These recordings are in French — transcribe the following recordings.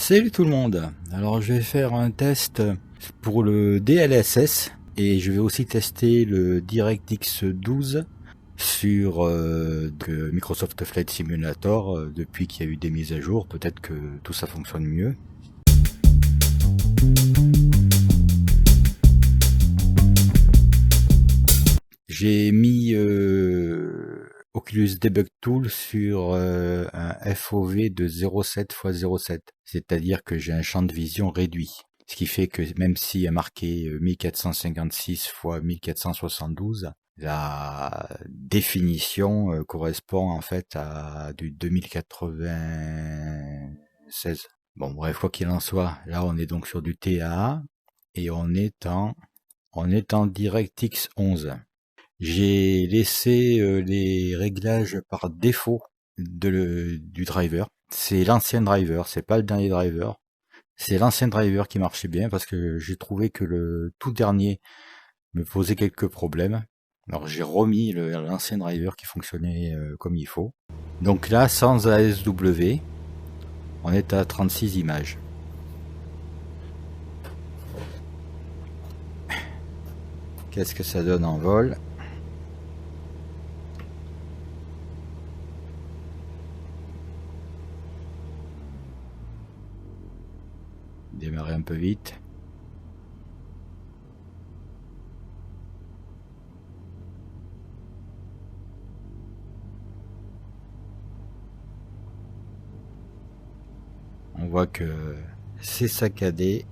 Salut tout le monde. Alors je vais faire un test pour le DLSS et je vais aussi tester le DirectX 12 sur Microsoft Flight Simulator depuis qu'il y a eu des mises à jour. Peut-être que tout ça fonctionne mieux. J'ai mis Oculus Debug Tool sur un FOV de 0,7 x 0,7, c'est-à-dire que j'ai un champ de vision réduit. Ce qui fait que même s'il y a marqué 1456 x 1472, la définition correspond en fait à du 2096. Bon bref, quoi qu'il en soit, là on est donc sur du TAA et on est en DirectX 11. J'ai laissé les réglages par défaut du driver. C'est l'ancien driver, c'est pas le dernier driver. C'est l'ancien driver qui marchait bien parce que j'ai trouvé que le tout dernier me posait quelques problèmes. Alors j'ai remis l'ancien driver qui fonctionnait comme il faut. Donc là, sans ASW, on est à 36 images. Qu'est-ce que ça donne en vol ? Démarrer un peu vite. On voit que c'est saccadé.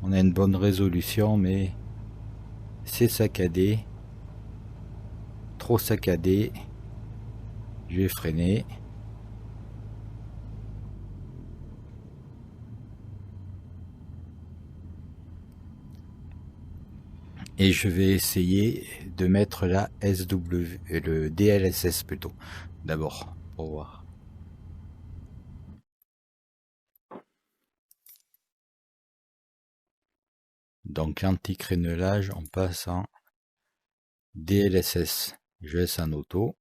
On a une bonne résolution, mais c'est saccadé. Trop saccadé. Je vais freiner. Et je vais essayer de mettre la SW, le DLSS plutôt, d'abord, pour voir. Donc l'anti-crénelage, on passe en DLSS. Je laisse en auto.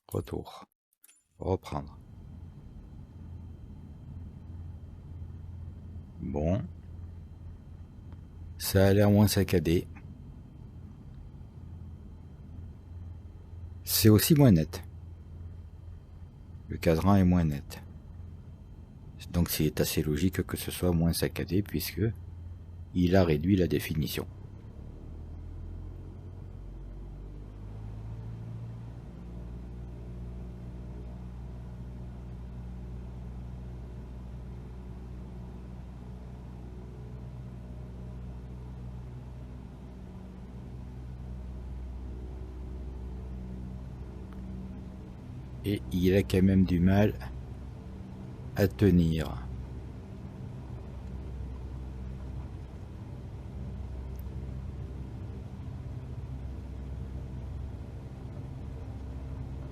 Retour. Reprendre. Bon. Ça a l'air moins saccadé. C'est aussi moins net. Le cadran est moins net. Donc c'est assez logique que ce soit moins saccadé puisque il a réduit la définition. Et il a quand même du mal à tenir.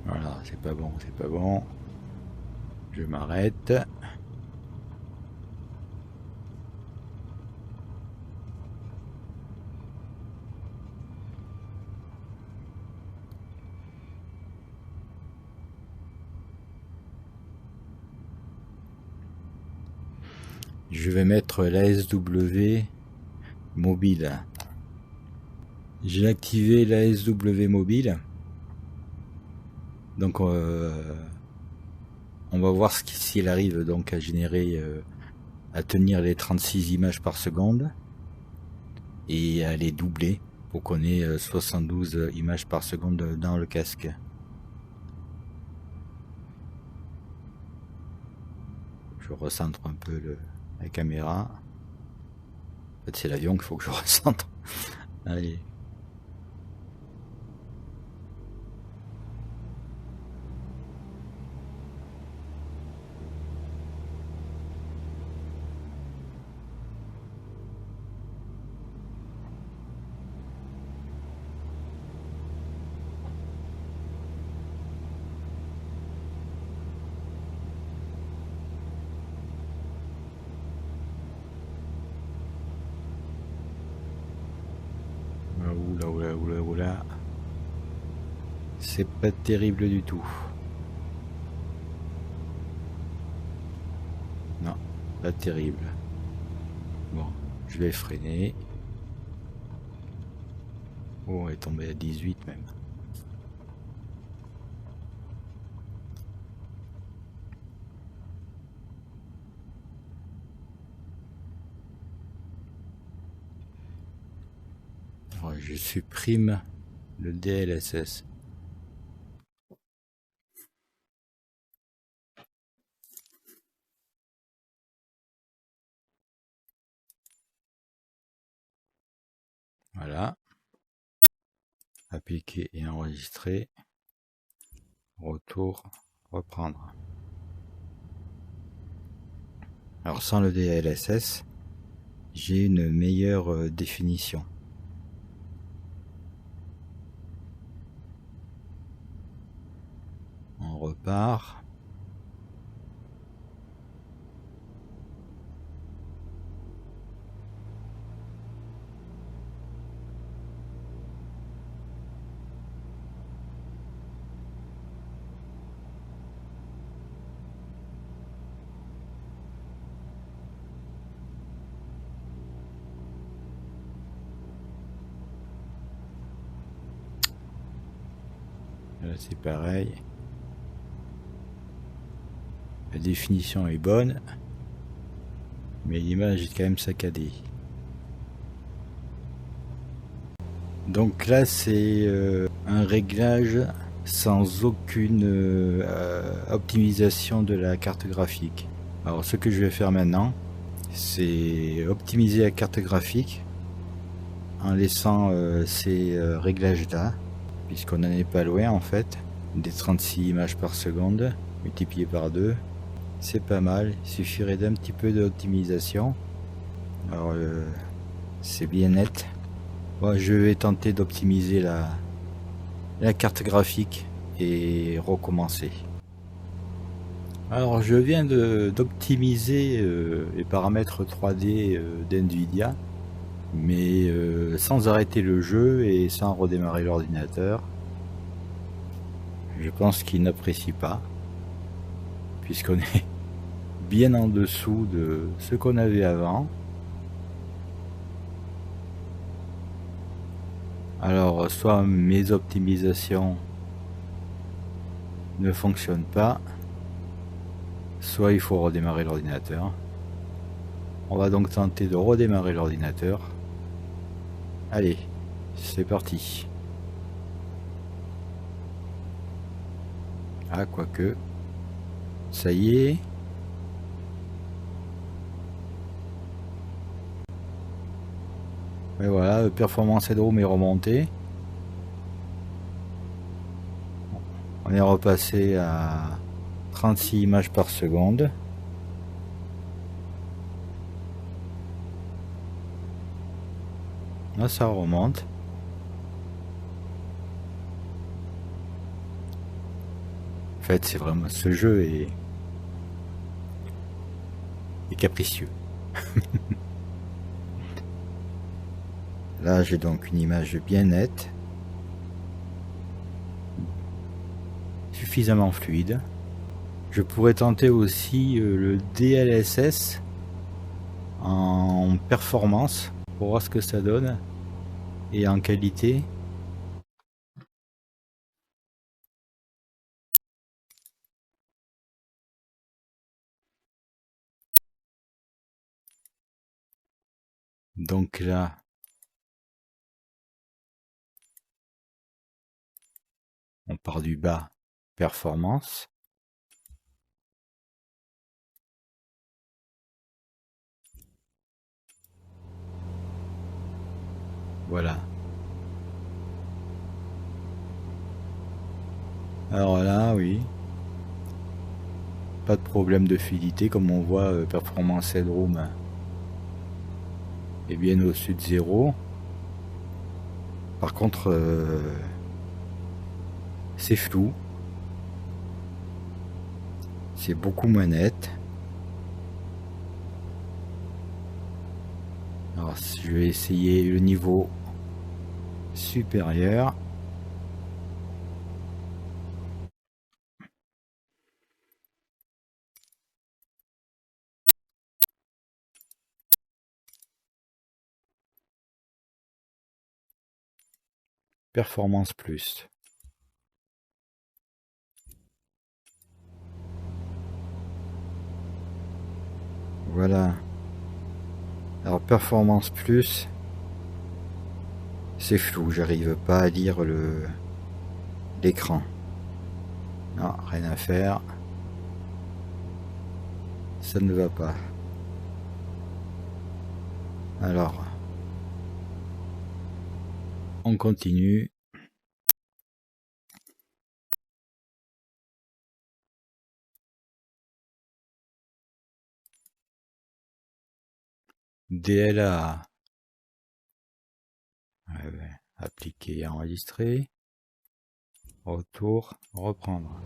Voilà, c'est pas bon, c'est pas bon. Je m'arrête. Je vais mettre l'ASW mobile. J'ai activé l'ASW mobile. Donc on va voir s'il arrive donc à générer, à tenir les 36 images par seconde et à les doubler pour qu'on ait 72 images par seconde dans le casque. Je recentre un peu la caméra. En fait, c'est l'avion qu'il faut que je recentre. Allez. Oula. C'est pas terrible du tout. Pas terrible. Bon, je vais freiner. Oh, on est tombé à 18 même. Alors, je supprime le DLSS. Voilà. Appliquer et enregistrer. Retour, reprendre. Alors sans le DLSS, j'ai une meilleure définition. On repart. Là c'est pareil. La définition est bonne, mais l'image est quand même saccadée. Donc là c'est un réglage sans aucune optimisation de la carte graphique. Alors ce que je vais faire maintenant, c'est optimiser la carte graphique en laissant ces réglages là, puisqu'on n'en est pas loin en fait, des 36 images par seconde multiplié par 2. C'est pas mal, il suffirait d'un petit peu d'optimisation. Alors c'est bien net. Bon, je vais tenter d'optimiser la carte graphique et recommencer. Alors je viens d'optimiser les paramètres 3D d'NVIDIA, mais sans arrêter le jeu et sans redémarrer l'ordinateur. Je pense qu'il n'apprécie pas, puisqu'on est bien en dessous de ce qu'on avait avant. Alors soit mes optimisations ne fonctionnent pas, soit il faut redémarrer l'ordinateur. On va donc tenter de redémarrer l'ordinateur. Allez, c'est parti. Ah, quoique. Ça y est. Et voilà, le performance headroom est remonté. On est repassé à 36 images par seconde. Là, ça remonte. En fait, c'est vraiment... Ce jeu est capricieux. Là, j'ai donc une image bien nette. Suffisamment fluide. Je pourrais tenter aussi le DLSS en performance pour voir ce que ça donne et en qualité. Donc là, on part du bas, performance. Voilà. Alors là, oui. Pas de problème de fluidité, comme on voit, performance headroom est bien au-dessus de 0. Par contre, c'est flou. C'est beaucoup moins net. Alors, je vais essayer le niveau supérieur. performance plus. Voilà. Alors performance plus, c'est flou, j'arrive pas à lire l'écran. Non, rien à faire. Ça ne va pas. Alors, on continue. DLA. Appliquer, enregistrer. Retour, reprendre.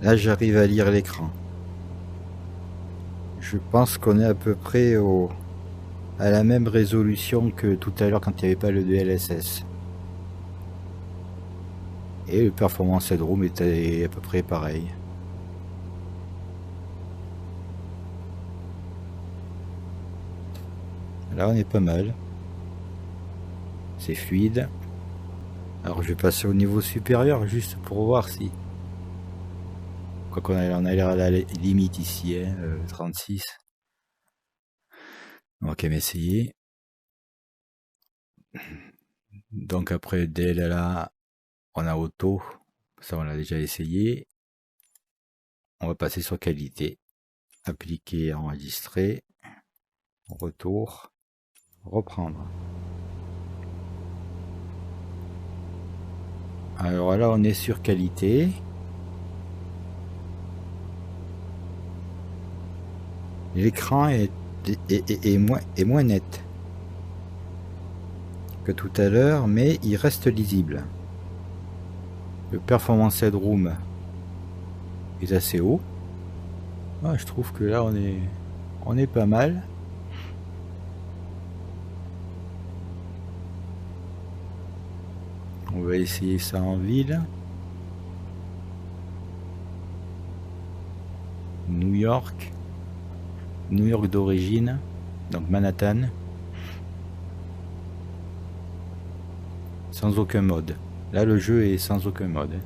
Là, j'arrive à lire l'écran. Je pense qu'on est à peu près à la même résolution que tout à l'heure quand il n'y avait pas le DLSS. Et le Performance Headroom était à peu près pareil. Là, on est pas mal. C'est fluide. Alors, je vais passer au niveau supérieur juste pour voir si... Quoi qu'on a l'air à la limite ici, hein, 36. On va quand même essayer. Donc après DLLA, on a auto. Ça, on l'a déjà essayé. On va passer sur qualité. Appliquer, enregistrer. Retour. Reprendre. Alors là, on est sur qualité. L'écran est moins net que tout à l'heure, mais il reste lisible. Le Performance Headroom est assez haut. Ah, je trouve que là, on est pas mal. On va essayer ça en ville. New York d'origine, donc Manhattan. Sans aucun mode. Là, le jeu est sans aucun mode.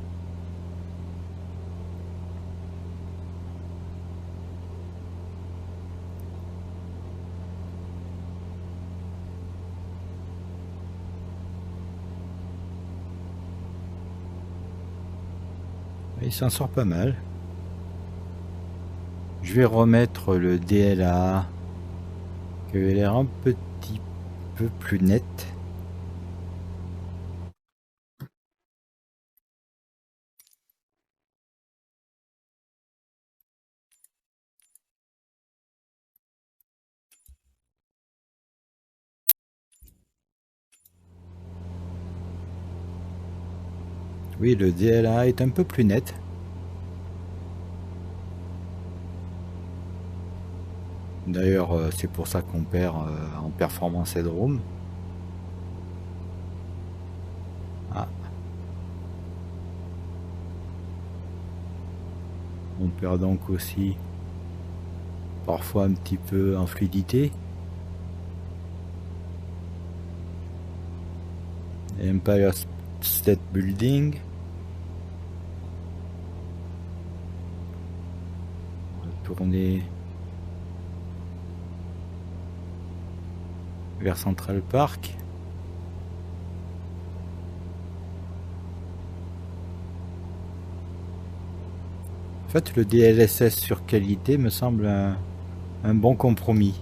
Il s'en sort pas mal. Je vais remettre le DLA, qui a l'air un petit peu plus net. Oui, le DLA est un peu plus net. D'ailleurs, c'est pour ça qu'on perd en performance Headroom. Ah. On perd donc aussi parfois un petit peu en fluidité. Empire State Building. On va tourner vers Central Park. En fait, le DLSS sur qualité me semble un bon compromis.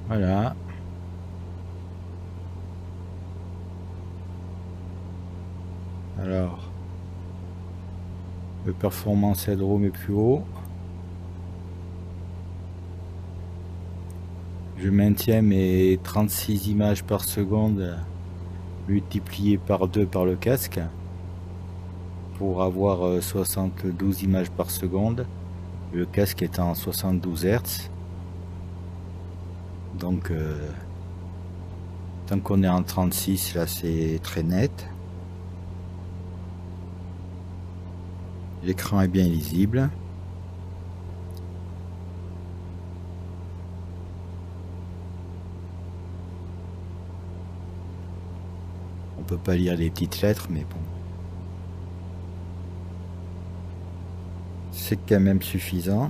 Voilà. Alors, le Performance Headroom est plus haut. Je maintiens mes 36 images par seconde multipliées par 2 par le casque pour avoir 72 images par seconde. Le casque est en 72 Hz. Donc tant qu'on est en 36, là c'est très net. L'écran est bien lisible. On peut pas lire les petites lettres, mais bon. C'est quand même suffisant.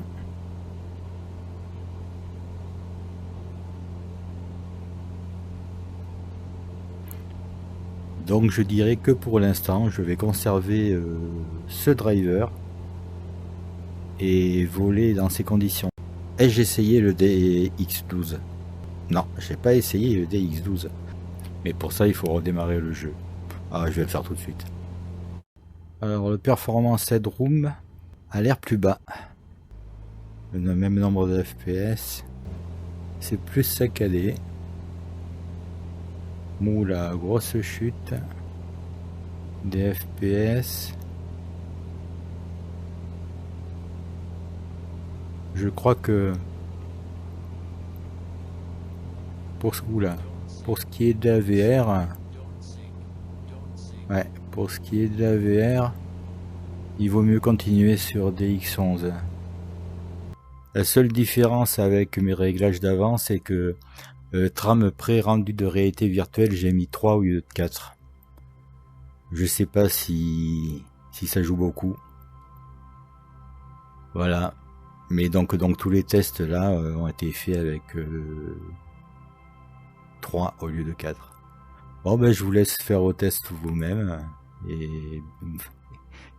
Donc je dirais que pour l'instant, je vais conserver ce driver et voler dans ces conditions. Ai-je essayé le DX12? Non, j'ai pas essayé le DX12. Mais pour ça, il faut redémarrer le jeu. Ah, je vais le faire tout de suite. Alors, le Performance Headroom a l'air plus bas. Le même nombre de FPS. C'est plus saccadé. Moula, grosse chute. Des FPS. Je crois que pour ce qui est de la VR, ouais, pour ce qui est de la VR, il vaut mieux continuer sur DX11. La seule différence avec mes réglages d'avant, c'est que trame pré-rendu de réalité virtuelle, j'ai mis 3 au lieu de 4. Je sais pas si ça joue beaucoup. Voilà. Mais donc tous les tests là ont été faits avec 3 au lieu de 4. Bon ben je vous laisse faire au test vous-même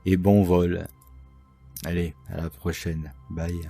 et bon vol. Allez, à la prochaine. Bye.